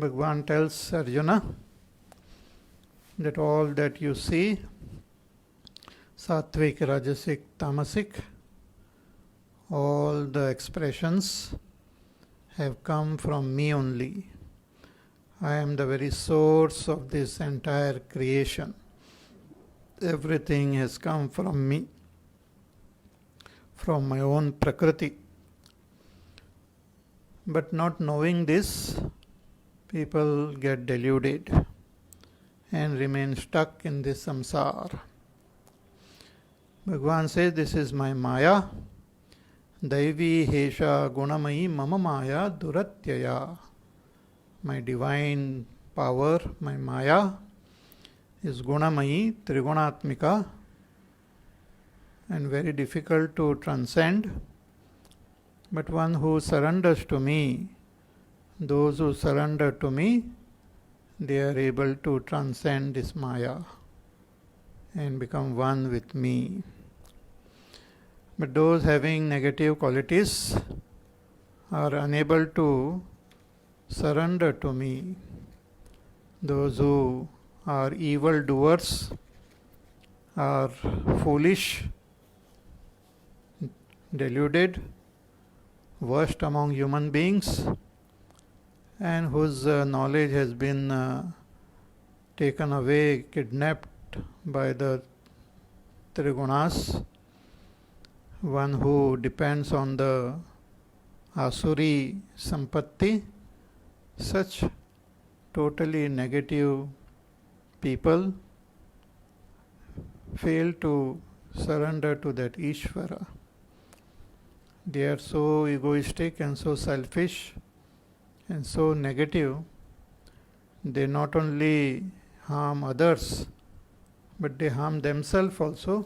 Bhagavan tells Arjuna that all that you see, Sattvic, Rajasic, Tamasic, all the expressions have come from me only. I am the very source of this entire creation. Everything has come from me, from my own Prakriti. But not knowing this, people get deluded and remain stuck in this samsara. Bhagavan says, this is my Maya. Daivi Hesha Gunamayi Mama Maya Duratyaya. My divine power, my Maya, is Gunamayi, Trigunatmika, and very difficult to transcend. But one who surrenders to me, those who surrender to me, they are able to transcend this Maya and become one with me. But those having negative qualities are unable to surrender to me. Those who are evil doers, are foolish, deluded, worst among human beings, and whose knowledge has been taken away, kidnapped by the Trigunas, one who depends on the Asuri Sampatti, such totally negative people fail to surrender to that Ishvara. They are so egoistic and so selfish and so negative, they not only harm others, but they harm themselves also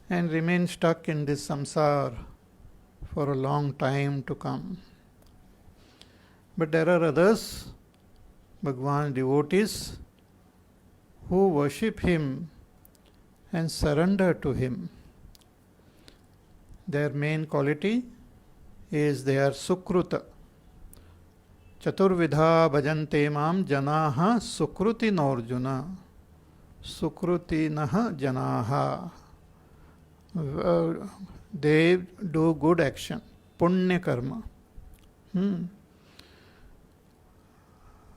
and remain stuck in this samsara for a long time to come. But there are others, Bhagavan's devotees, who worship him and surrender to him. Their main quality is they are Sukruta. Chaturvidha bhajante mam janaha Sukruti norjuna. Sukruti naha janaha. They do good action, punya karma.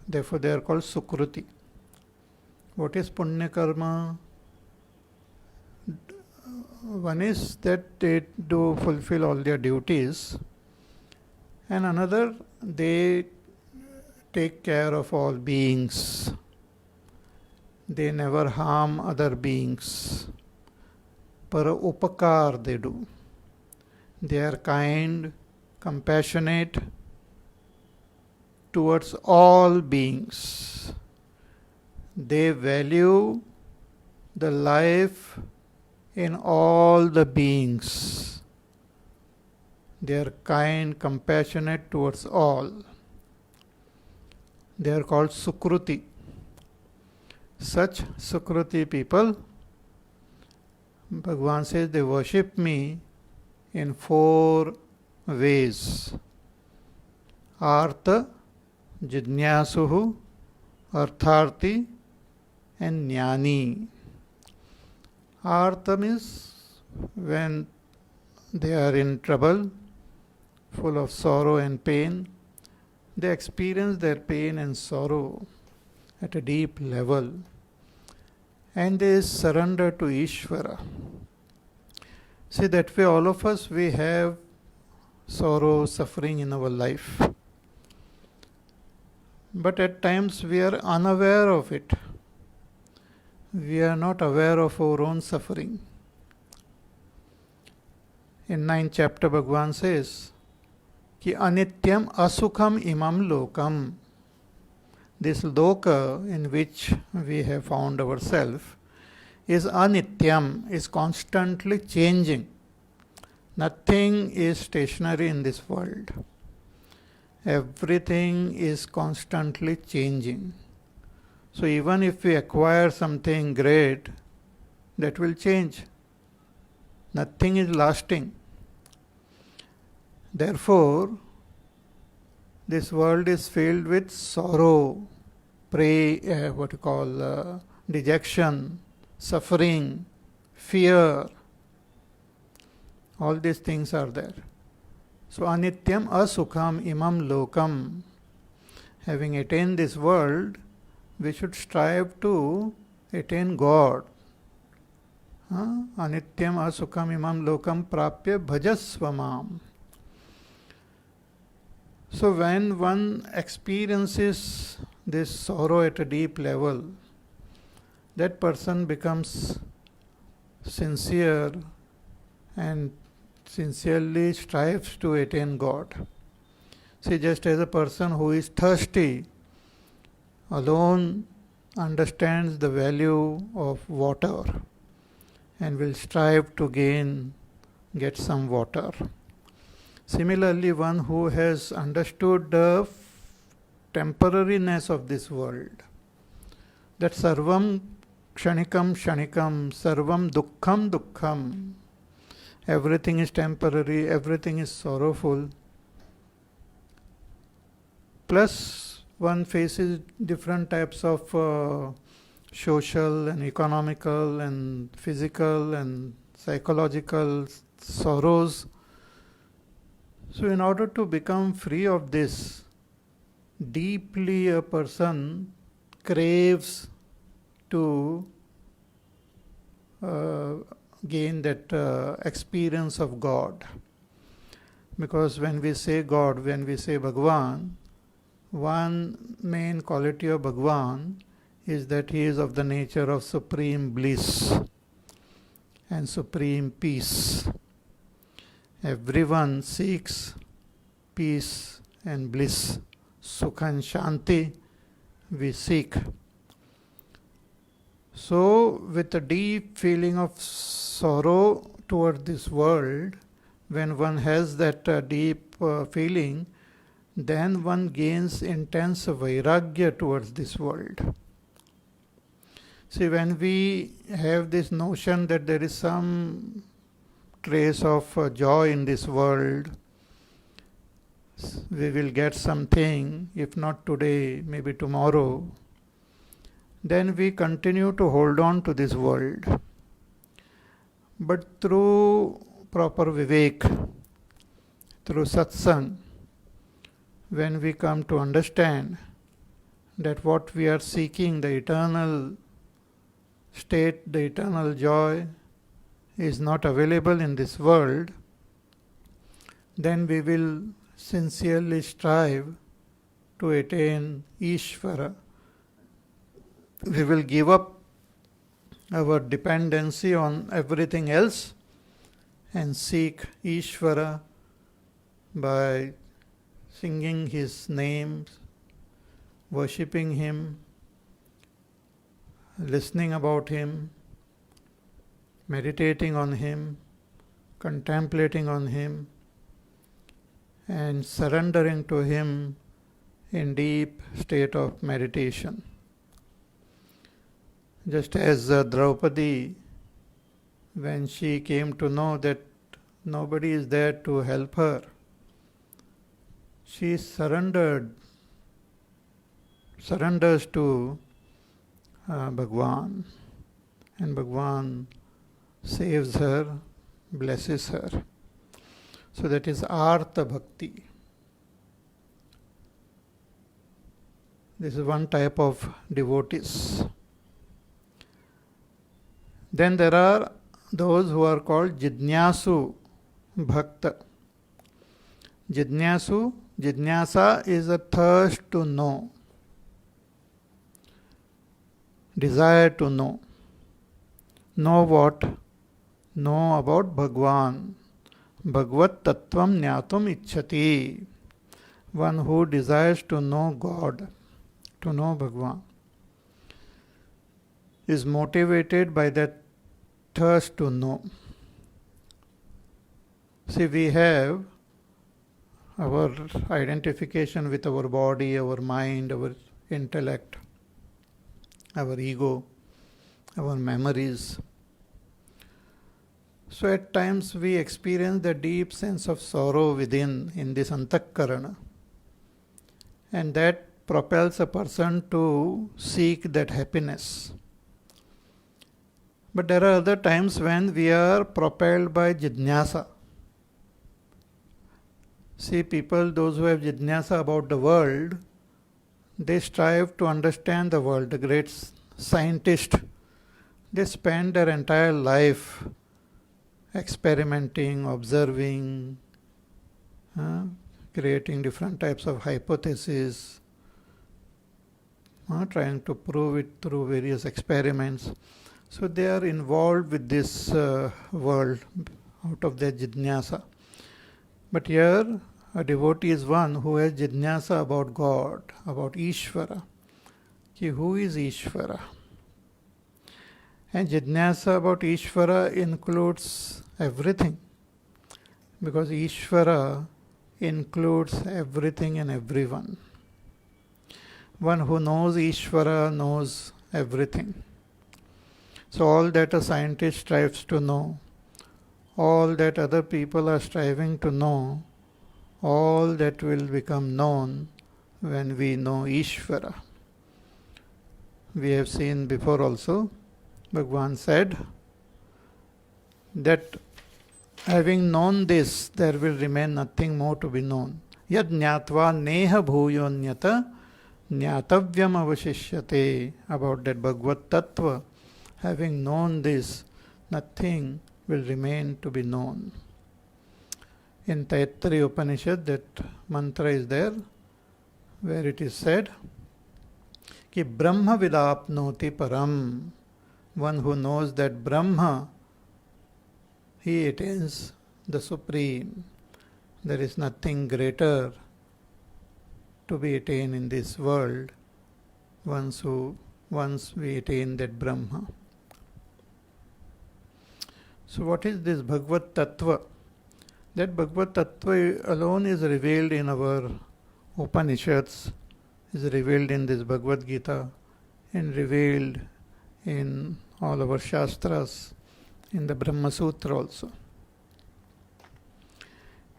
Therefore they are called Sukruti. What is punya karma? One is that they do fulfill all their duties, and another, they take care of all beings. They never harm other beings. Para upakar they do. They are kind, compassionate towards all beings. They value the life in all the beings. They are kind, compassionate towards all. They are called Sukruti. Such Sukruti people, Bhagavan says, they worship me in 4 ways. Artha, Jidnyasuhu, Artharti, and Jnani. Artha means when they are in trouble, full of sorrow and pain, they experience their pain and sorrow at a deep level, and they surrender to Ishvara. See, that way all of us, we have sorrow, suffering in our life. But at times we are unaware of it. We are not aware of our own suffering. In 9th chapter, Bhagavan says, Ki anityam asukham imam lokam. This loka in which we have found ourselves is anityam, is constantly changing. Nothing is stationary in this world. Everything is constantly changing. So even if we acquire something great, that will change. Nothing is lasting. Therefore, this world is filled with sorrow, dejection, suffering, fear. All these things are there. So anityam asukham imam lokam. Having attained this world, we should strive to attain God. Anityam asukham imam lokam prapya bhajasvamam. So when one experiences this sorrow at a deep level, that person becomes sincere and sincerely strives to attain God. See, just as a person who is thirsty alone understands the value of water and will strive to get some water. Similarly, one who has understood the temporariness of this world, that sarvam kshanikam kshanikam, sarvam dukkham dukkham, everything is temporary, everything is sorrowful. Plus, one faces different types of social and economical and physical and psychological sorrows. So, in order to become free of this, deeply a person craves to gain that experience of God. Because when we say God, when we say Bhagwan, one main quality of Bhagwan is that he is of the nature of supreme bliss and supreme peace. Everyone seeks peace and bliss. Sukha and Shanti we seek. So, with a deep feeling of sorrow toward this world, when one has that deep feeling, then one gains intense vairagya towards this world. See, when we have this notion that there is some trace of joy in this world, we will get something, if not today, maybe tomorrow, then we continue to hold on to this world. But through proper vivek, through satsang, when we come to understand that what we are seeking, the eternal state, the eternal joy, is not available in this world, then we will sincerely strive to attain Ishvara. We will give up our dependency on everything else and seek Ishvara by singing his names, worshipping him, listening about him, meditating on him, contemplating on him, and surrendering to him in deep state of meditation. Just as Draupadi, when she came to know that nobody is there to help her, she surrenders to Bhagwan, and Bhagwan saves her, blesses her. So that is Artha Bhakti. This is one type of devotees. Then there are those who are called Jidnyasu Bhakta. Jidnyasa is a thirst to know, desire to know. Know what? Know about Bhagwan. Bhagavad Tattvam Jnatum Ichchati. One who desires to know God, to know Bhagwan, is motivated by that thirst to know. See, we have our identification with our body, our mind, our intellect, our ego, our memories. So at times we experience the deep sense of sorrow within, in this antakarana. and that propels a person to seek that happiness. But there are other times when we are propelled by jidnyasa. See, people, those who have jidnyasa about the world, they strive to understand the world. The great scientists, they spend their entire life experimenting, observing, creating different types of hypotheses, trying to prove it through various experiments. So they are involved with this world out of their jidnyasa. But here, a devotee is one who has jidnyasa about God, about Ishvara. Who is Ishvara? And jidnyasa about Ishvara includes everything, because Ishvara includes everything and everyone. One who knows Ishvara knows everything. So all that a scientist strives to know, all that other people are striving to know, all that will become known when we know Ishvara. We have seen before also, Bhagavan said that having known this, there will remain nothing more to be known. Yad jnatva neha bhuyonyata jnatavyam avashishyate. About that Bhagavad Tattva, having known this, nothing will remain to be known. In Taittiriya Upanishad, that mantra is there, where it is said, Ki Brahma vidapnoti param. One who knows that Brahma, he attains the Supreme. There is nothing greater to be attained in this world once we attain that Brahma. So what is this Bhagavad Tattva? That Bhagavad Tattva alone is revealed in our Upanishads, is revealed in this Bhagavad Gita, and revealed in all our Shastras, in the Brahma Sutra also.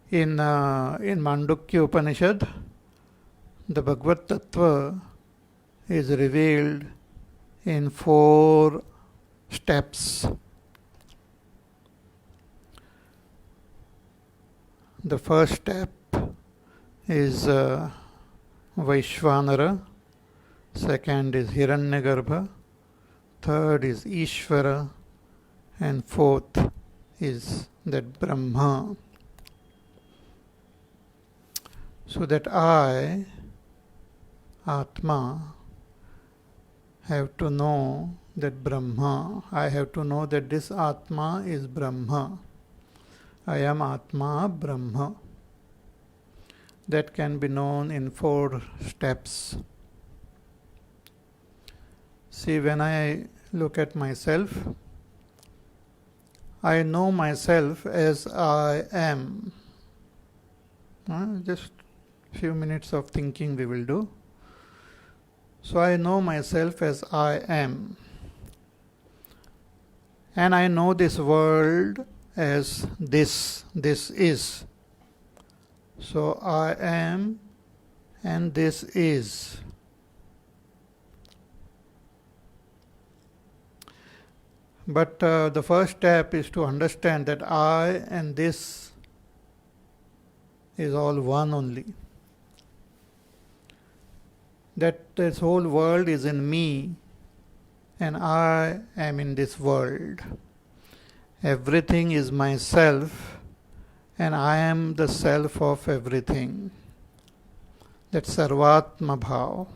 In Mandukya Upanishad, the Bhagavad Tattva is revealed in 4 steps. The first step is Vaishvanara, second is Hiranyagarbha, third is Ishvara, and fourth is that Brahma. So that I, Atma, have to know that Brahma. I have to know that this Atma is Brahma. I am Atma Brahma. That can be known in 4 steps. See, when I look at myself, I know myself as I am. Just few minutes of thinking we will do. So I know myself as I am. And I know this world as this is. So I am and this is. But the first step is to understand that I and this is all one only. That this whole world is in me and I am in this world. Everything is myself and I am the self of everything. That's Sarvatma Bhav.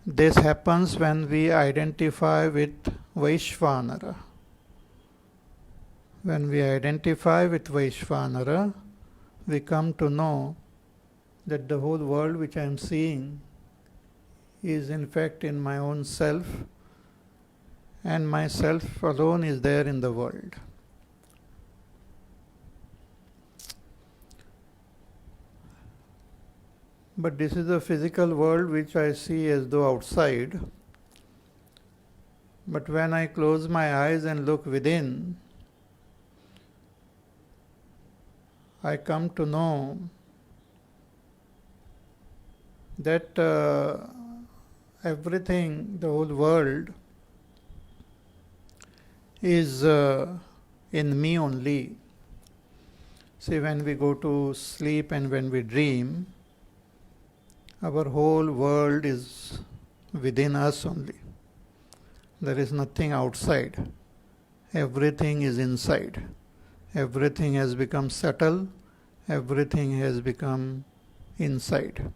This happens when we identify with Vaishvanara. When we identify with Vaishvanara, we come to know that the whole world which I am seeing is in fact in my own self, and myself alone is there in the world. But this is a physical world which I see as though outside. But when I close my eyes and look within, I come to know that everything, the whole world, is in me only. See, when we go to sleep and when we dream, our whole world is within us only. There is nothing outside. Everything is inside. Everything has become subtle. Everything has become inside.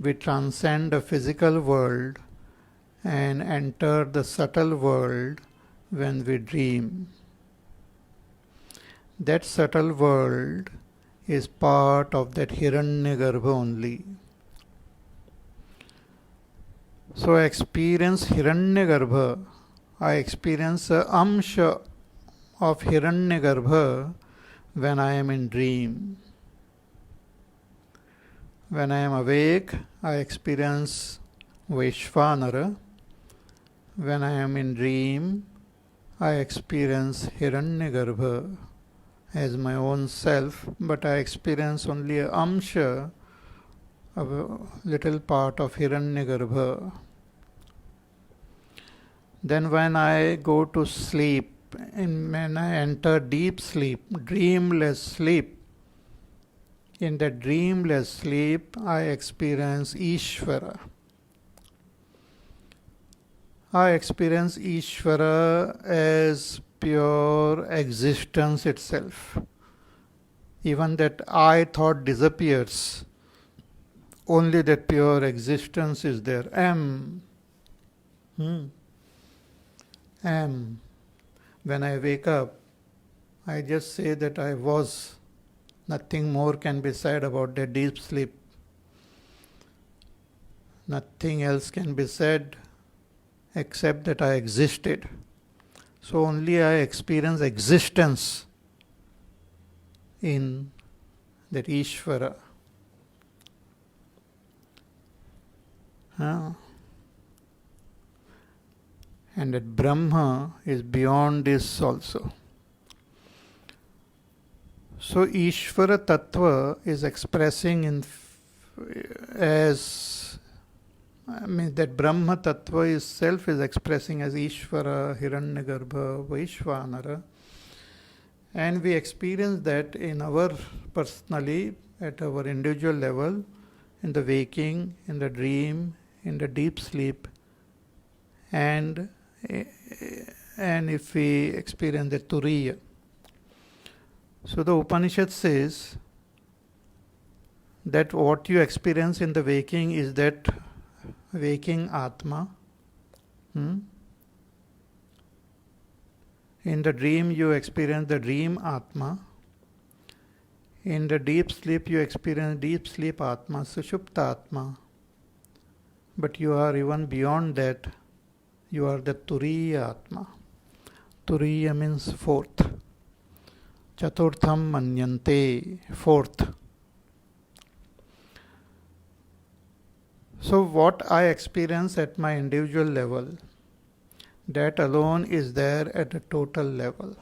We transcend the physical world and enter the subtle world when we dream. That subtle world is part of that Hiranyagarbha only. So I experience Hiranyagarbha. I experience a amsha of Hiranyagarbha when I am in dream. When I am awake, I experience Vaishvanara. When I am in dream, I experience Hiranyagarbha as my own self, but I experience only a amsha, a little part of Hiranyagarbha. Then when I go to sleep, and when I enter deep sleep, dreamless sleep, in that dreamless sleep, I experience Ishvara. I experience Ishvara as pure existence itself. Even that I thought disappears. Only that pure existence is there. Am. Am. When I wake up, I just say that I was. Nothing more can be said about that deep sleep. Nothing else can be said except that I existed. So only I experience existence in that Ishvara. And that Brahma is beyond this also. So Ishvara Tattva is expressing that Brahma Tattva itself is expressing as Ishvara, Hiranyagarbha, Vaishvanara. And we experience that in our personally, at our individual level, in the waking, in the dream, in the deep sleep, and if we experience the Turiya. So the Upanishad says that what you experience in the waking is that waking Atma. In the dream you experience the dream Atma. In the deep sleep you experience deep sleep Atma, Sushupta Atma. But you are even beyond that. You are the Turiya Atma. Turiya means fourth. Chaturtham manyante, fourth. So what I experience at my individual level, that alone is there at a total level.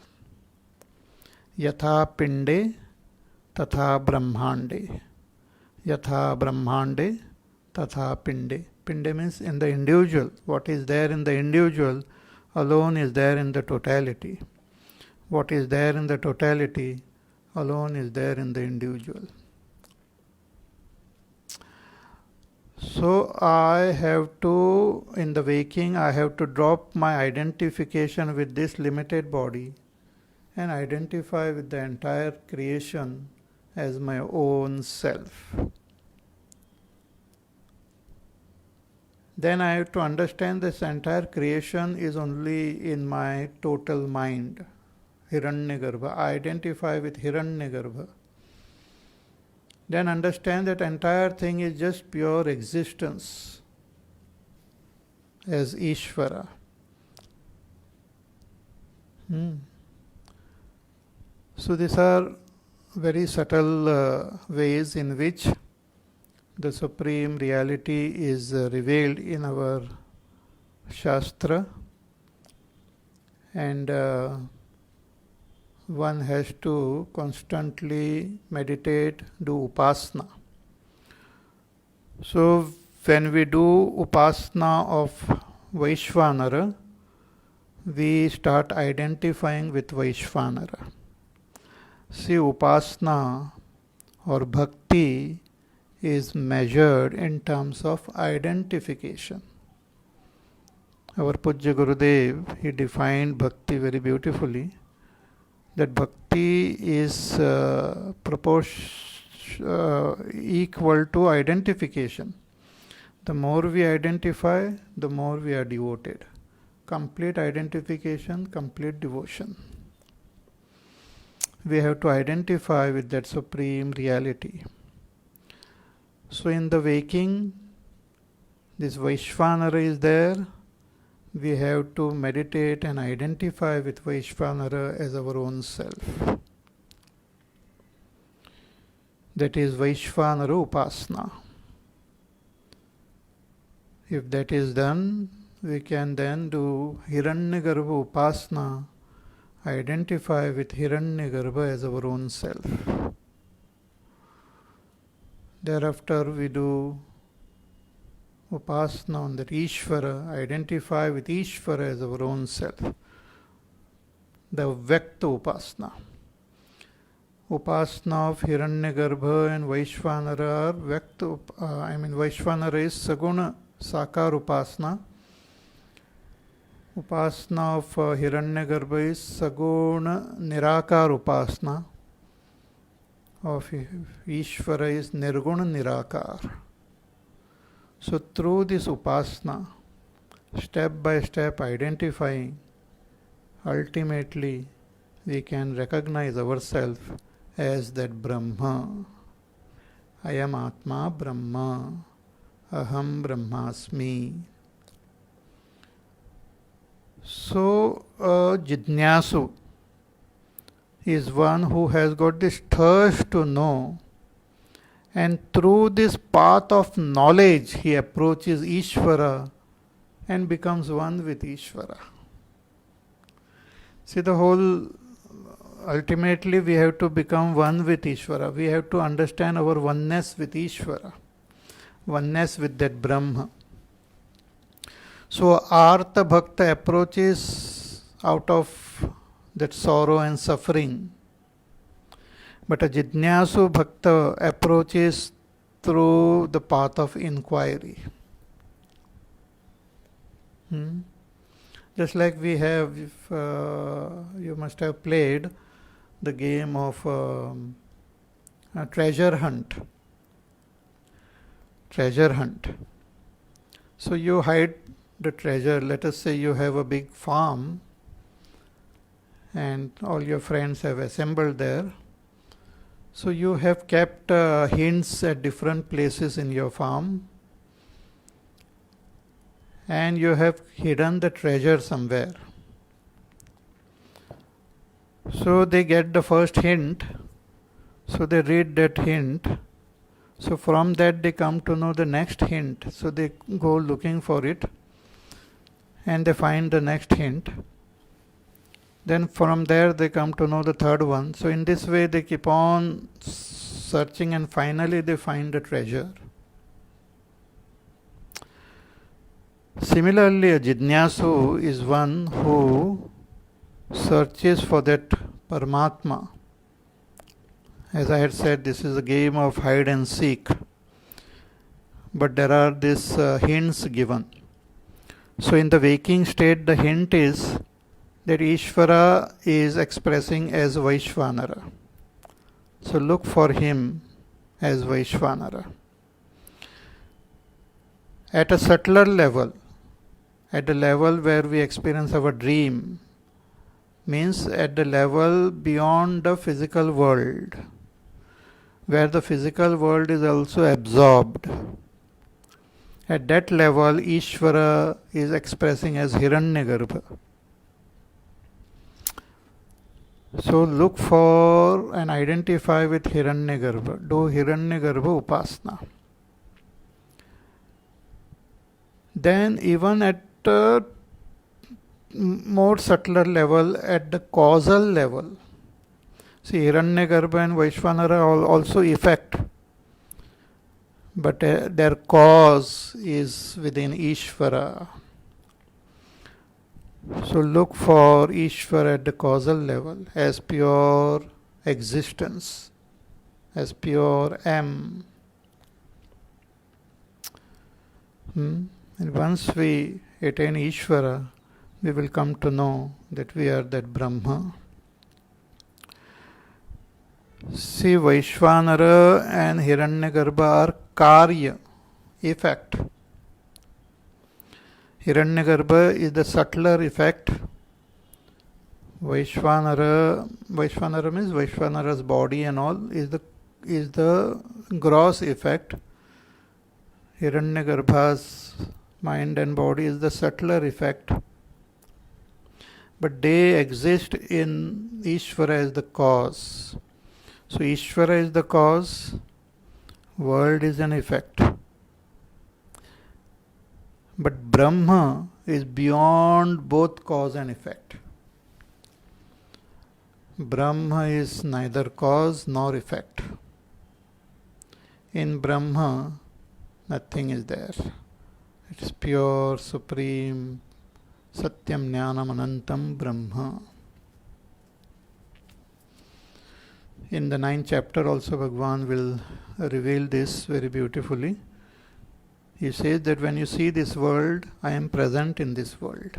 Yatha pinde, tatha brahmande. Yatha brahmande, tatha pinde. Pinde means in the individual. What is there in the individual alone is there in the totality. What is there in the totality alone is there in the individual. So I have to, in the waking, I have to drop my identification with this limited body and identify with the entire creation as my own self. Then I have to understand this entire creation is only in my total mind. Hiranyagarbha. I identify with Hiranyagarbha. Then understand that entire thing is just pure existence as Ishvara. So these are very subtle ways in which the Supreme Reality is revealed in our Shastra, and one has to constantly meditate, do upasana. So when we do upasana of Vaishvanara, we start identifying with Vaishvanara. See, upasana or bhakti is measured in terms of identification. Our Pujya Gurudev, he defined bhakti very beautifully, that bhakti is equal to identification. The more we identify, the more we are devoted. Complete identification, complete devotion. We have to identify with that supreme reality. So in the waking, this Vaishvanara is there. We have to meditate and identify with Vaishvanara as our own self. That is Vaishvanara Upasana. If that is done, we can then do Hiranyagarbha Upasana, identify with Hiranyagarbha as our own self. Thereafter we do Upasana on that Ishvara, identify with Ishvara as our own self. The Vyakta Upasana. Upasana of Hiranyagarbha and Vaishvanara are Vyakta, Vaishvanara is Saguna Sakar Upasana. Upasana of Hiranyagarbha is Saguna Nirakar Upasana. Of Ishvara is Nirguna Nirakar. So through this Upasana, step by step identifying, ultimately we can recognize ourselves as that Brahma. I am Atma Brahma. Aham Brahmasmi. So, Jidnyasu is one who has got this thirst to know, and through this path of knowledge he approaches Ishvara and becomes one with Ishvara. See, the whole, ultimately we have to become one with Ishvara. We have to understand our oneness with Ishvara, oneness with that Brahma. So Artha Bhakta approaches out of that sorrow and suffering, but a Jidnyasu Bhakta approaches through the path of inquiry. Just like we have, you must have played the game of a treasure hunt. Treasure hunt. So you hide the treasure. Let us say you have a big farm and all your friends have assembled there. So you have kept hints at different places in your farm, and you have hidden the treasure somewhere. So they get the first hint, so they read that hint. So from that they come to know the next hint. So they go looking for it and they find the next hint. Then from there they come to know the third one. So in this way they keep on searching and finally they find the treasure. Similarly, a Jidnyasu is one who searches for that Paramatma. As I had said, this is a game of hide and seek. But there are these hints given. So in the waking state, the hint is that Ishvara is expressing as Vaishvanara. So look for him as Vaishvanara. At a subtler level, at the level where we experience our dream, means at the level beyond the physical world, where the physical world is also absorbed. At that level, Ishvara is expressing as Hiranyagarbha. So look for and identify with Hiranyagarbha. Do Hiranyagarbha Upasana. Then even at a more subtler level, at the causal level, see, Hiranyagarbha and Vaishvanara also effect. but their cause is within Ishvara. So look for Ishvara at the causal level as pure existence, as pure M. And once we attain Ishvara, we will come to know that we are that Brahma. See, Vaishvanara and Hiranyagarbha are Karya, effect. Hiranyagarbha is the subtler effect. Vaishvanara means Vaishvanara's body and all is the gross effect. Hiranyagarbha's mind and body is the subtler effect. But they exist in Ishvara as the cause. So Ishvara is the cause, world is an effect. But Brahma is beyond both cause and effect. Brahma is neither cause nor effect. In Brahma, nothing is there. It is pure, supreme, Satyam Jnanam Anantam Brahma. In the 9th chapter also Bhagavan will reveal this very beautifully. He says that when you see this world, I am present in this world.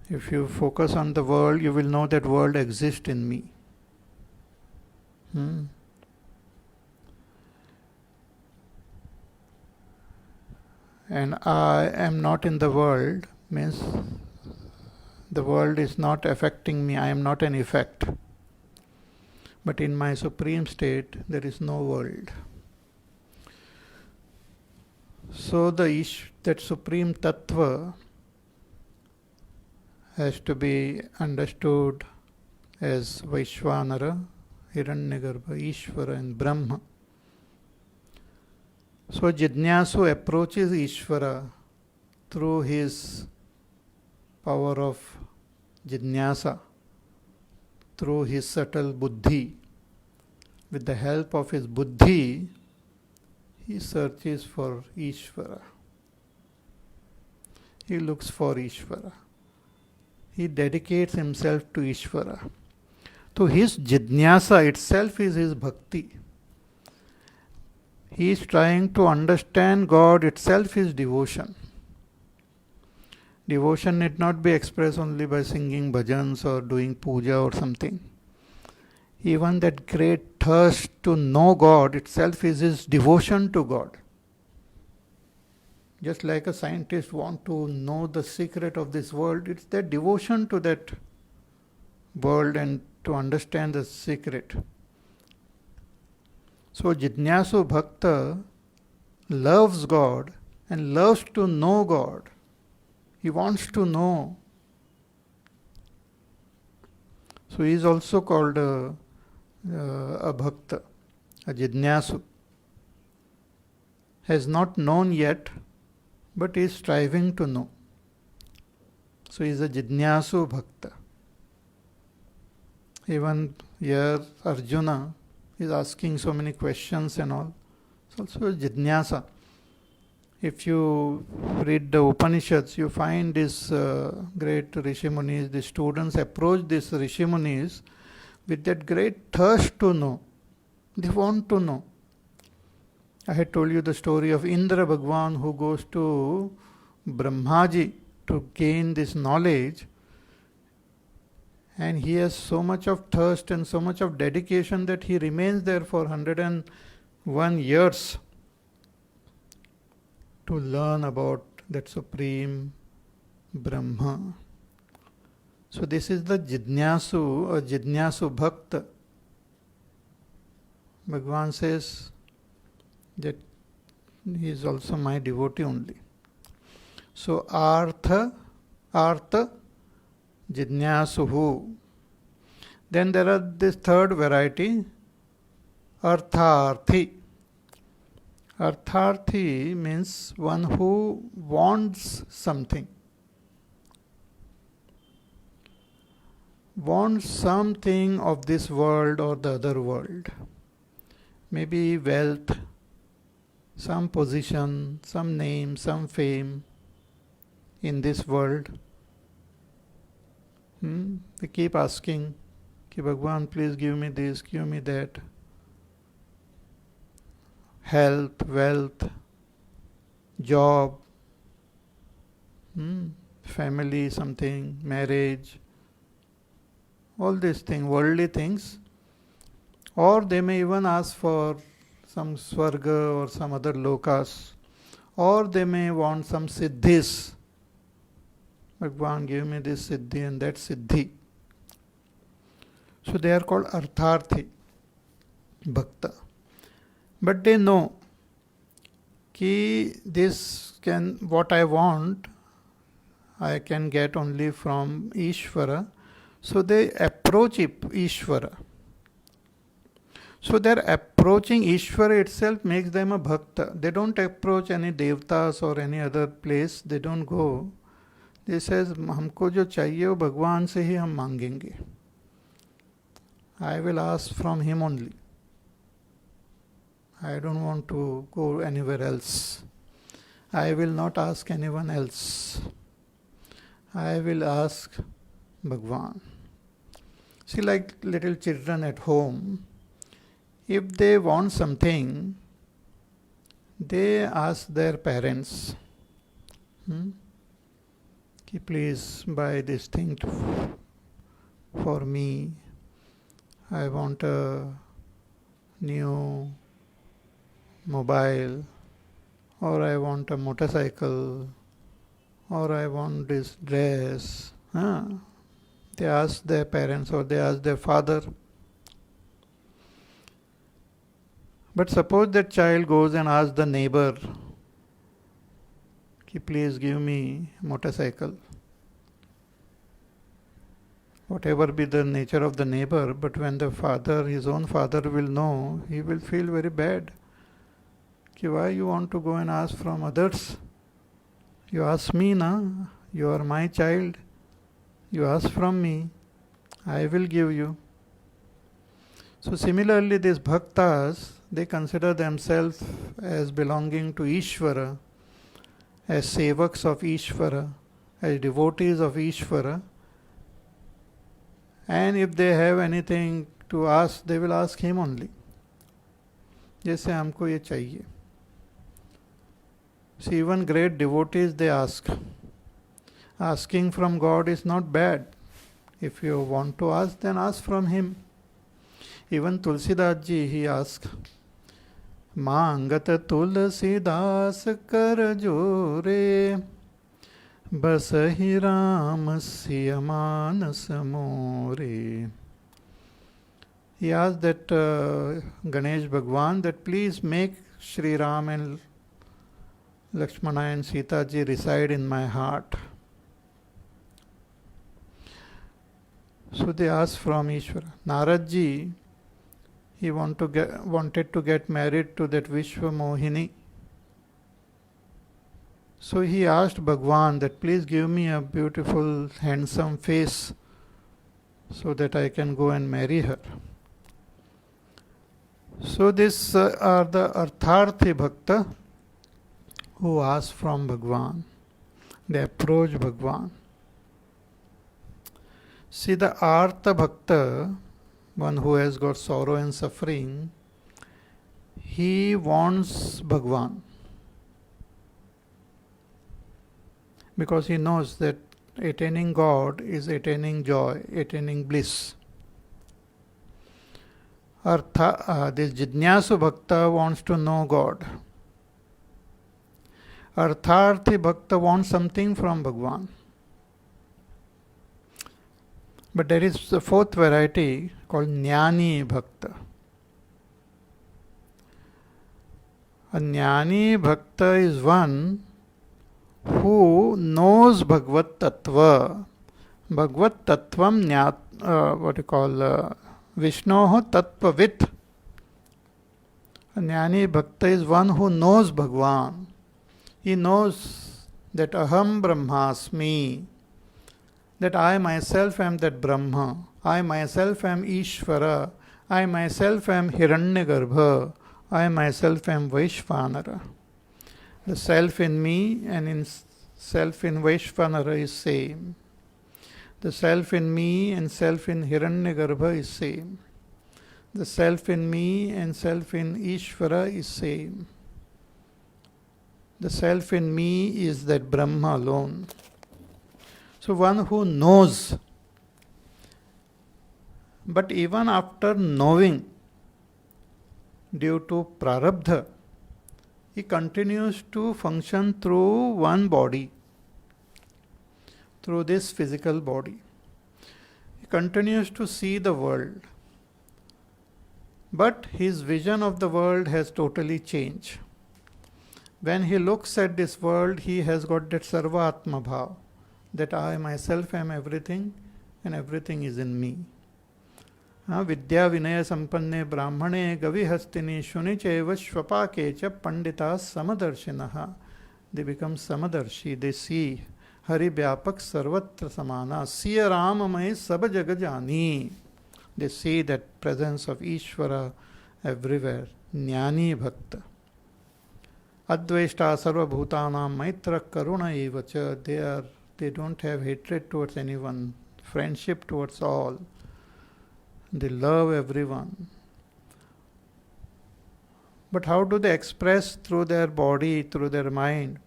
If you focus on the world, you will know that world exists in me. And I am not in the world means the world is not affecting me. I am not an effect. But in my supreme state, there is no world. So that supreme tattva has to be understood as Vaishvanara, Hiranyagarbha, Ishvara and Brahma. So Jidnyasu approaches Ishvara through his power of Jidnyasa, through his subtle buddhi. With the help of his buddhi, he searches for Ishvara. He looks for Ishvara. He dedicates himself to Ishvara. So his Jidnyasa itself is his bhakti. He is trying to understand God itself is devotion. Devotion need not be expressed only by singing bhajans or doing puja or something. Even that great thirst to know God itself is his devotion to God. Just like a scientist wants to know the secret of this world, it's their devotion to that world and to understand the secret. So Jidnyasu Bhakta loves God and loves to know God. He wants to know. So he is also called a Bhakta, a Jidnyasu. Has not known yet, but is striving to know. So he is a Jidnyasu Bhakta. Even here Arjuna is asking so many questions and all. It's also a Jidnyasa. If you read the Upanishads, you find these great Rishi Munis, the students approach these Rishi Munis with that great thirst to know. They want to know. I had told you the story of Indra Bhagwan who goes to Brahmaji to gain this knowledge, and he has so much of thirst and so much of dedication that he remains there for 101 years to learn about that supreme Brahma. So this is the Jidnyasu or Jidnyasu Bhakta. Bhagavan says that he is also my devotee only. So Artha Jidnyasuhu. Then there are this third variety, Artharthi. Artharthi means one who wants something. Wants something of this world or the other world. Maybe wealth, some position, some name, some fame in this world. We keep asking, Ki Bhagwan, please give me this, give me that. Health, wealth, job, family, something, marriage, all these things, worldly things. Or they may even ask for some swarga or some other lokas. Or they may want some siddhis. Bhagwan, give me this siddhi and that siddhi. So they are called artharthi, bhakta. But they know ki this can, what I want, I can get only from Ishvara. So they approach Ishvara. So their approaching Ishvara itself makes them a bhakta. They don't approach any devtas or any other place. They don't go. They says, हमको जो चाहिए वो भगवान से ही हम मांगेंगे. I will ask from him only. I don't want to go anywhere else. I will not ask anyone else. I will ask Bhagwan. See, like little children at home, if they want something, they ask their parents, Ki please buy this thing for me. I want a new mobile, or I want a motorcycle, or I want this dress. They ask their parents or they ask their father. But suppose that child goes and asks the neighbor, Ki please give me motorcycle. Whatever be the nature of the neighbor, but when the father, his own father will know, he will feel very bad. Ki why you want to go and ask from others? You ask me, na? You are my child. You ask from me. I will give you. So similarly, these bhaktas, they consider themselves as belonging to Ishvara, as sevaks of Ishvara, as devotees of Ishvara. And if they have anything to ask, they will ask him only. जैसे हमको ये चाहिए. See, even great devotees, they ask. Asking from God is not bad. If you want to ask, then ask from him. Even Tulsidas ji, he asked, Mangat Tulsidas kar jore, Basahi Ram Siyamanas more. He asked that Ganesh Bhagwan that please make Sri Ram and Lakshmana and Sita ji reside in my heart. So they asked from Ishvara. Narad ji, he wanted to get married to that Vishwa Mohini. So he asked Bhagwan that please give me a beautiful, handsome face so that I can go and marry her. So these are the Artharthi Bhakta who ask from Bhagwan. They approach Bhagwan. See, the Artha Bhakta, one who has got sorrow and suffering, he wants Bhagwan. Because he knows that attaining God is attaining joy, attaining bliss. This Jidnyasu Bhakta wants to know God. Artharthi Bhakta wants something from Bhagwan. But there is a fourth variety called Jnani Bhakta. A Jnani Bhakta is one who knows Bhagavad Tattva. Bhagavad Tattvam Vishnoho Tattvavit. A Jnani Bhakta is one who knows Bhagwan. He knows that Aham Brahmasmi, that I myself am that Brahma, I myself am Ishvara, I myself am Hiranyagarbha, I myself am Vaishvanara. The self in me and in self in Vaishvanara is same. The self in me and self in Hiranyagarbha is same. The self in me and self in Ishvara is same. The self in me is that Brahma alone. So one who knows, but even after knowing, due to prarabdha, he continues to function through one body, through this physical body. He continues to see the world, but his vision of the world has totally changed. When he looks at this world, he has got that Sarva-Atma Bhav, that I myself am everything and everything is in me. विद्या विनय संपन्ने ब्राह्मणे गविहस्तिनि शुनि चैव श्वपाके च Pandita समदर्शिनः. They become samadharshi. They see Hari व्यापक सर्वत्र समाना. सिय राममय सब जग जानी. They see that presence of Ishvara everywhere. ज्ञानी भक्त. अद्वेष्टा सर्वभूतानां मैत्र करुण एव च. They don't have hatred towards anyone, friendship towards all. They love everyone. But how do they express? Through their body, through their mind.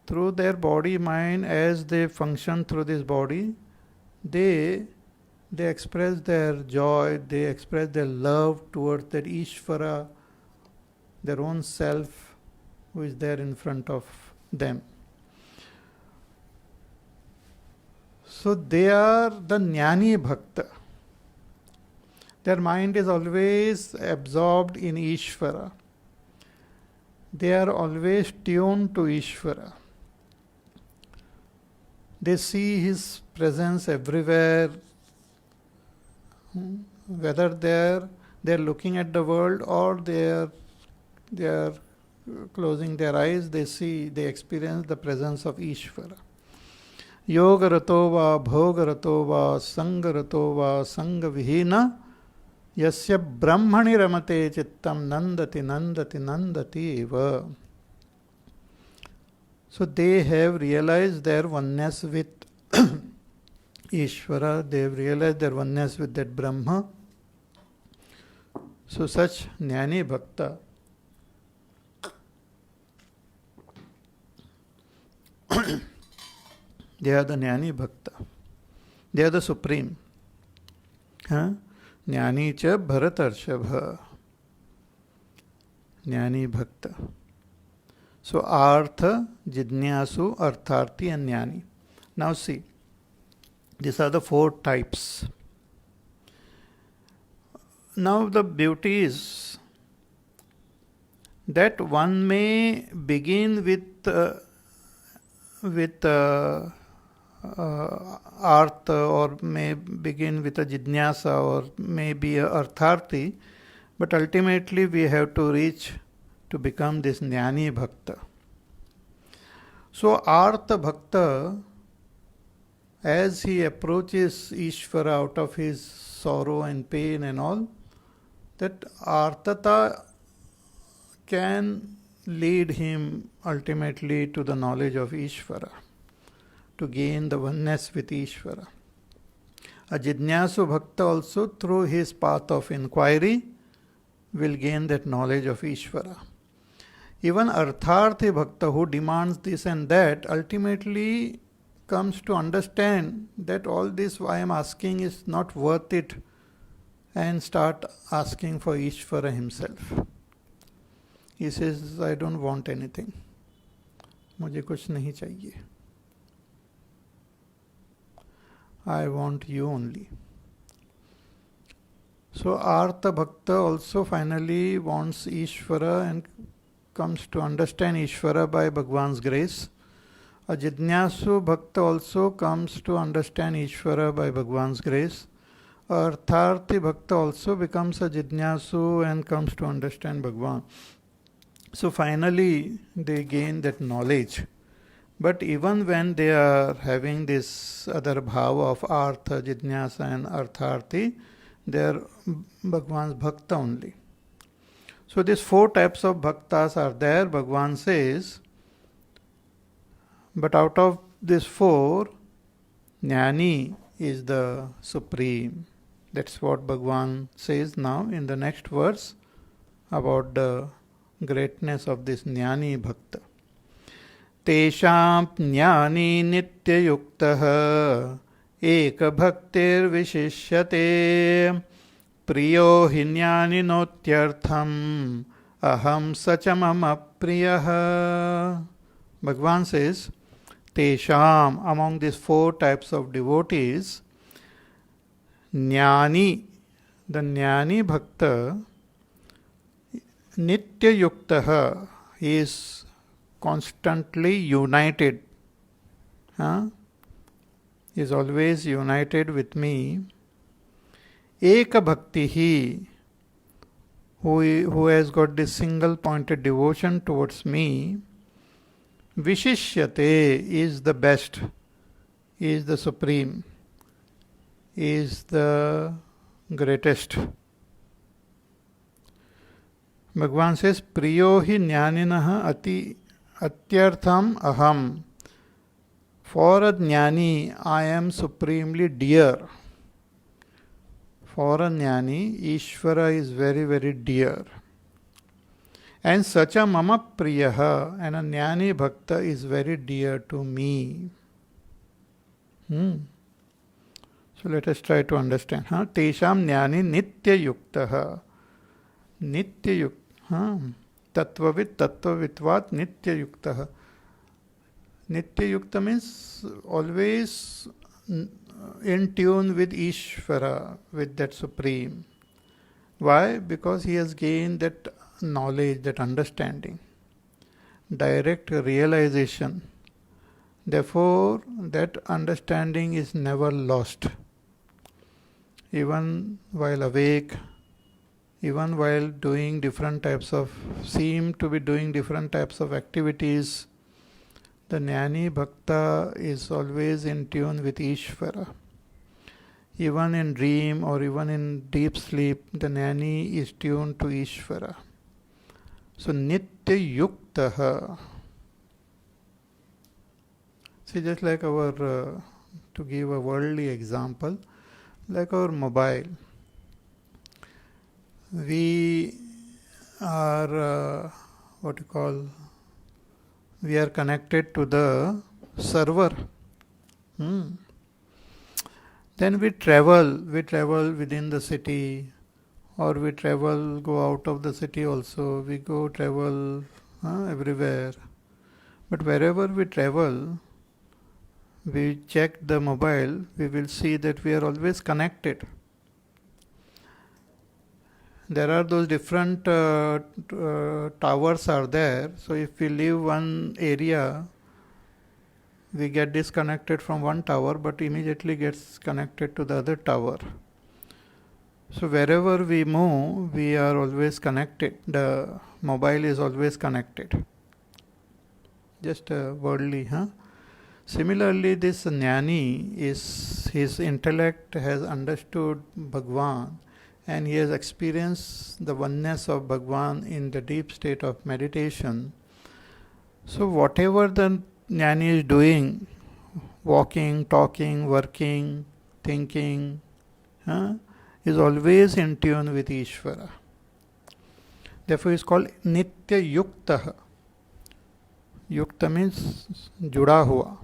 Through their body, mind, as they function through this body, they express their joy, they express their love towards that Ishvara, their own self, who is there in front of them. So they are the Jnani Bhakta. Their mind is always absorbed in Ishvara. They are always tuned to Ishvara. They see His presence everywhere. Whether they are looking at the world or they are closing their eyes, they experience the presence of Ishvara. Yoga rato va, bhoga rato va, sanga rato va, sanga vihina, yasya brahmani ramate chittam nandati nandati nandati eva. So they have realized their oneness with Ishvara, they have realized their oneness with that Brahma. So such Jnani Bhakta they are the Jnani Bhakta. They are the supreme. Jnani cha Bharatarshabha. Jnani Bhakta. So Artha, Jidnyasu, Artharthi and Jnani. Now see, these are the four types. Now the beauty is that one may begin with Artha, or may begin with a Jidnyasa, or maybe a Artharthi, but ultimately we have to reach to become this Jnani Bhakta. So Artha Bhakta, as he approaches Ishvara out of his sorrow and pain and all, that Artata can lead him ultimately to the knowledge of Ishvara, to gain the oneness with Ishvara. A Jidnyasu Bhakta also, through his path of inquiry, will gain that knowledge of Ishvara. Even Artharthi Bhakta, who demands this and that, ultimately comes to understand that all this I am asking is not worth it, and start asking for Ishvara himself. He says, I don't want anything. मुझे कुछ नहीं चाहिए. I want you only. So Artha Bhakta also finally wants Ishvara and comes to understand Ishvara by Bhagwan's grace. A Jidnyasu Bhakta also comes to understand Ishvara by Bhagwan's grace. A Artharthi Bhakta also becomes a Jidnyasu and comes to understand Bhagwan. So finally they gain that knowledge. But even when they are having this other bhava of Artha, Jidnyasa and Artharthi, they are Bhagwan's Bhakta only. So these four types of bhaktas are there, Bhagwan says. But out of these four, Jnani is the supreme. That's what Bhagwan says now in the next verse about the greatness of this Jnani Bhakta. Tesham Jnani Nityayuktaha Eka Bhaktir Vishishyate Priyo hi Jnani Notyartham Aham Sachamama Priyaha. Bhagwan says, Tesham, among these four types of devotees, Jnani, the Jnani Bhakta, Nityayuktaha, is constantly united, is always united with me. Eka Bhaktihi, who has got this single pointed devotion towards me. Vishishyate is the best, is the supreme, is the greatest. Bhagwan says, Priyo hi jnaninaha atyartham aham. For a jnani, I am supremely dear. For a jnani, Ishvara is very, very dear. And sacha mama priyaha, and a jnani bhakta is very dear to me. So let us try to understand. Tesham jnani nityayuktaha. Tattvavit tattvavitvat nityayuktaha. Nityayukta means always in tune with Ishvara, with that Supreme. Why? Because he has gained that knowledge, that understanding, direct realization. Therefore, that understanding is never lost. Even while awake, even while doing different types of, seem to be doing different types of activities, the Jnani Bhakta is always in tune with Ishvara. Even in dream or even in deep sleep, the Jnani is tuned to Ishvara. So, Nitya Yuktaha. See, just like our, to give a worldly example, like our mobile. We are, we are connected to the server. Then we travel within the city, or we go out of the city also. We go travel everywhere. But wherever we travel, we check the mobile, we will see that we are always connected. There are those different towers are there. So if we leave one area, we get disconnected from one tower, but immediately gets connected to the other tower. So wherever we move, we are always connected. The mobile is always connected. Just worldly, Similarly, this Jnani his intellect has understood Bhagwan, and he has experienced the oneness of Bhagwan in the deep state of meditation. So whatever the Jnani is doing, walking, talking, working, thinking, is always in tune with Ishvara. Therefore, he is called Nitya Yuktaha. Yukta means juda hua,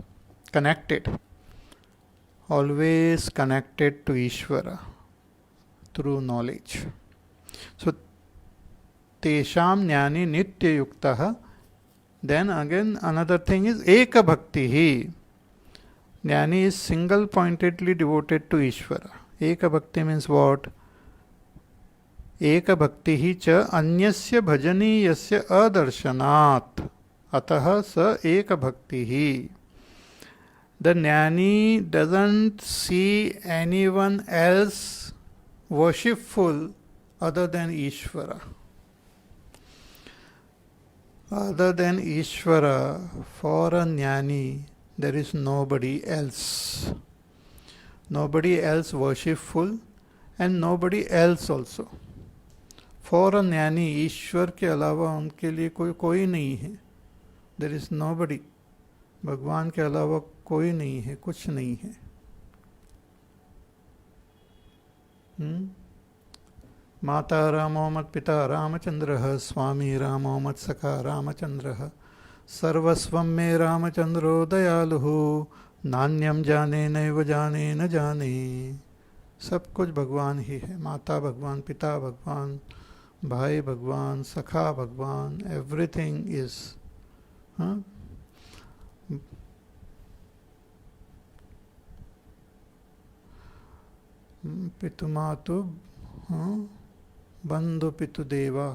connected, always connected to Ishvara through knowledge. So, Tesham Jnani Nitya Yuktaha. Then again another thing is Eka Bhaktihi. Jnani is single pointedly devoted to Ishvara. Eka Bhakti means what? Eka Bhaktihi cha anyasya bhajaniyasya adarshanaat. Ataha sa Eka Bhaktihi. The Jnani doesn't see anyone else worshipful other than Ishvara. Other than Ishvara, for a Jnani, there is nobody else. Nobody else worshipful and nobody else also. For a ज्ञानी, ईश्वर के अलावा उनके लिए कोई नहीं है. There is nobody. भगवान के अलावा कोई नहीं है, कुछ नहीं है. माता रामो मत पिता रामचंद्रः, स्वामी रामो मत सखा रामचंद्रः, सर्वस्वं मे रामचंद्रो दयालुः, नान्यम जाने नैव जाने न जाने. सब कुछ भगवान ही है. माता भगवान, पिता भगवान, भाई भगवान, सखा भगवान, एवरीथिंग इज. पितुमातु बंधु पितु देवा,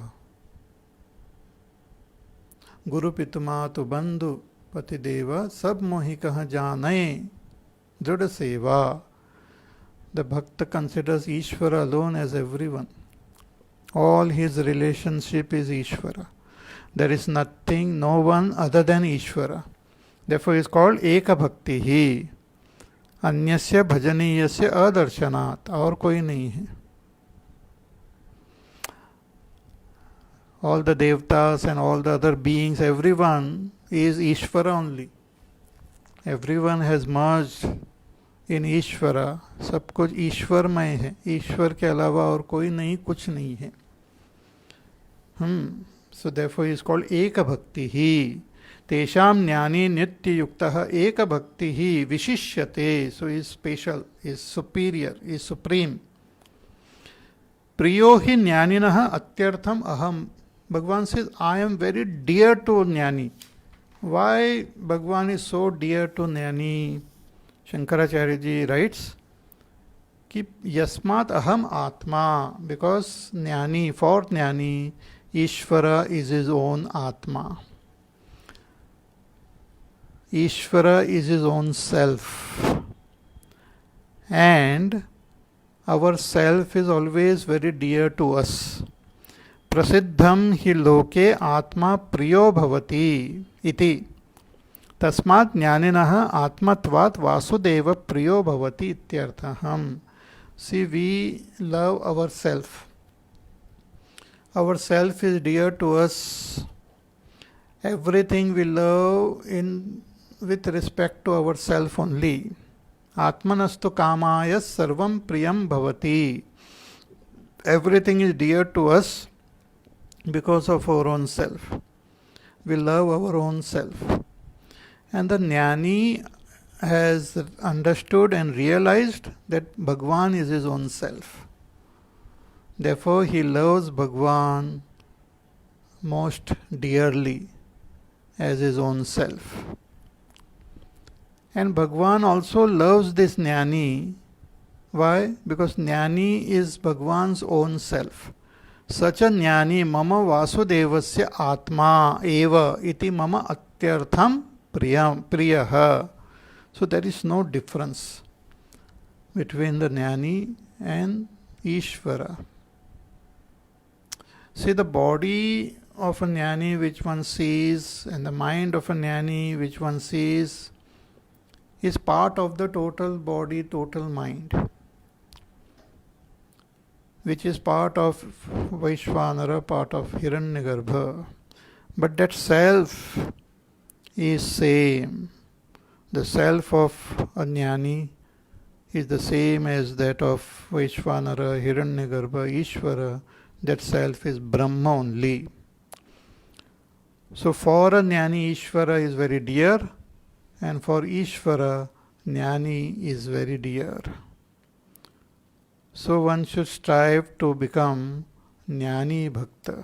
गुरु पितुमातु बंधु पति देवा, सब मोहि कह जाने दृढ़ सेवा. The Bhakta considers Ishvara alone as everyone. All his relationship is Ishvara. There is nothing, no one other than Ishvara. Therefore he is called Eka Bhakti ही. अन्यस्य भजनीयस्य अदर्शनात्, और कोई नहीं है. All the devtas and all the other beings, everyone is Ishvara only. Everyone has merged in ईश्वरा. सब कुछ ईश्वरमय है. ईश्वर के अलावा और कोई नहीं, कुछ नहीं है. So therefore he is called एक भक्ति ही. तेषाम ज्ञानी नित्य युक्तः एक भक्ति ही विशिष्यते. So he is special, is superior, is supreme. प्रियो हि ज्ञानिनः अत्यर्थम अहम. Bhagwan says, I am very dear to Jnani. Why Bhagwan is so dear to Jnani? Shankaracharya ji writes कि यस्मात् अहम आत्मा, because Jnani, for Jnani, Ishvara is his own Atma. Ishvara is his own self. And our self is always very dear to us. प्रसिद्धम हि लोके आत्मा प्रियो भवति इति, तस्मात् ज्ञानिनः आत्मत्वात् वासुदेव प्रियो भवति इत्यर्थः. See, we love ourself. Our self is dear to us. Everything we love in with respect to ourself only. Atmanastu kamaya sarvam priyam bhavati. Everything is dear to us because of our own self. We love our own self. And the Jnani has understood and realized that Bhagwan is his own self. Therefore he loves Bhagwan most dearly as his own self. And Bhagwan also loves this Jnani. Why? Because Jnani is Bhagwan's own self. Such a Jnani mama vasudevasya atma eva iti mama atyartham priyaha. So there is no difference between the Jnani and Ishvara. See, the body of a Jnani which one sees and the mind of a Jnani which one sees is part of the total body, total mind, which is part of Vaishvanara, part of Hiranyagarbha. But that self is same. The self of a Jnani is the same as that of Vaishvanara, Hiranyagarbha, Ishvara. That self is Brahma only. So for a Jnani, Ishvara is very dear, and for Ishvara, Jnani is very dear. So one should strive to become Jnani Bhakta.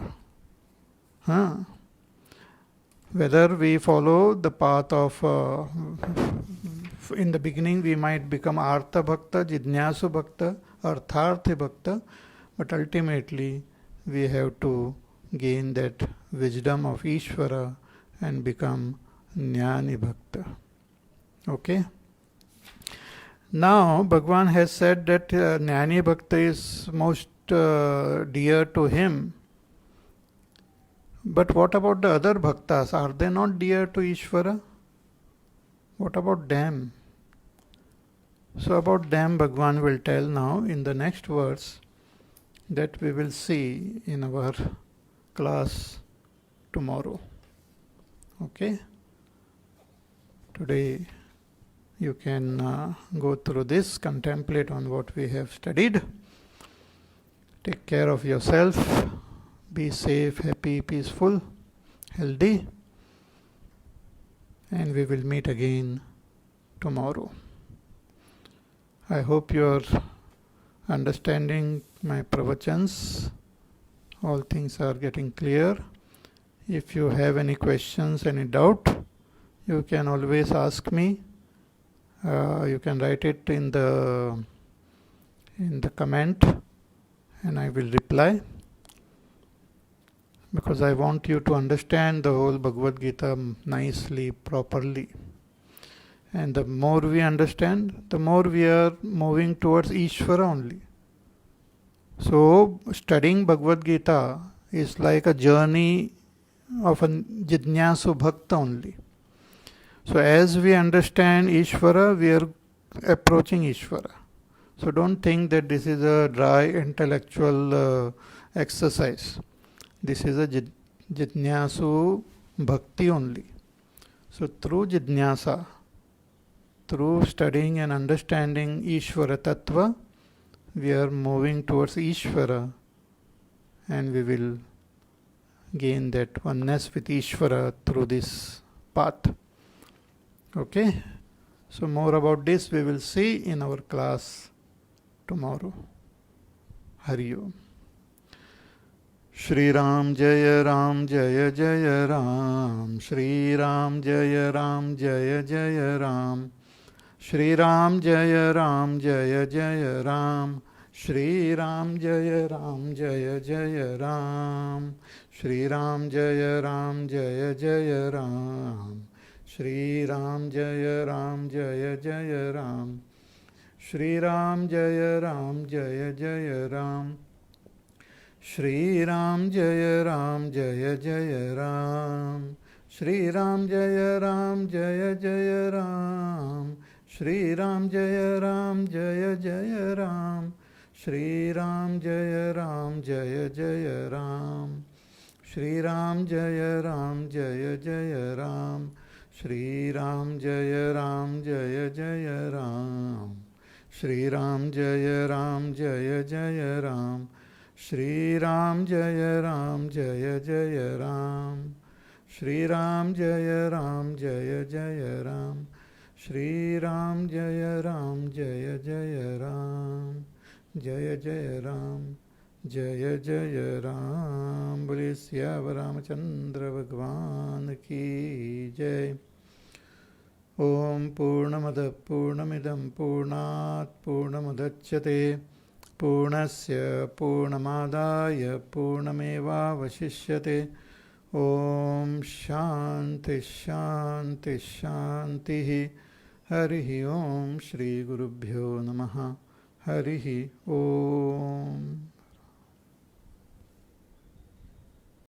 Whether we follow the path of, in the beginning we might become Artha Bhakta, Jidnyasu Bhakta, Artharthi Bhakta, but ultimately we have to gain that wisdom of Ishvara and become Jnani Bhakta. Okay? Now Bhagwan has said that Jnani Bhakta is most dear to him. But what about the other bhaktas? Are they not dear to Ishvara? What about them? So about them Bhagwan will tell now in the next verse. that we will see in our class tomorrow. Okay? Today you can go through this, contemplate on what we have studied. Take care of yourself. Be safe, happy, peaceful, healthy. And we will meet again tomorrow. I hope you are understanding my pravachans. All things are getting clear. If you have any questions, any doubt, you can always ask me. You can write it in the comment, and I will reply, because I want you to understand the whole Bhagavad Gita nicely, properly. And the more we understand, the more we are moving towards Ishvara only. So studying Bhagavad Gita is like a journey of a Jidnyasu Bhakta only. So as we understand Ishvara, we are approaching Ishvara. So don't think that this is a dry intellectual exercise. This is a Jidnyasu Bhakti only. So through Jidnyasa, through studying and understanding Ishvara Tattva, we are moving towards Ishvara, and we will gain that oneness with Ishvara through this path. Okay? So more about this we will see in our class tomorrow. Hari Om. Shri Ram Jaya Ram Jaya Jaya Ram. Shri Ram Jaya Ram Jaya Jaya Ram. Shri Ram Jaya Ram Jaya Jaya Ram. Shri Ram Jaya Ram Jaya Jaya Ram. Shri Ram Jaya Ram Jaya Jaya Ram. Shri Ram Jaya Ram Jaya Jaya Ram. Shri Ram Jaya Ram Jaya Jaya Ram. Shri Ram Jaya Ram Jaya Jaya Ram. Shri Ram Jaya Ram Jaya Jaya Ram. Shri Ram Jaya Ram Jaya Jaya Ram. Shri Ram Jaya Ram Jaya Jaya Ram. Shri Ram Jaya Ram Jaya Jaya Ram. Shri Ram Jaya Ram Jaya Jaya Ram. Shri Ram Jaya Ram Jaya Jaya Ram. Shri Ram Jaya Ram Jaya Jaya Ram. Shri Ram Jaya Ram Jaya Jaya Ram. Shri Ram Jaya Ram Jaya Jaya Ram. Jaya Jaya Ram. Jaya Jaya Ram. Bole Siyava Ramachandra Bhagwan Ki Jai. Om Purnamada Purnamidam Purnat Purnamudachyate Purnasya Purnamadaya Purnameva Vashishyate. Om Shanti Shanti Shanti. Harihi Om Shri Gurubhyo Namaha. Harihi Om.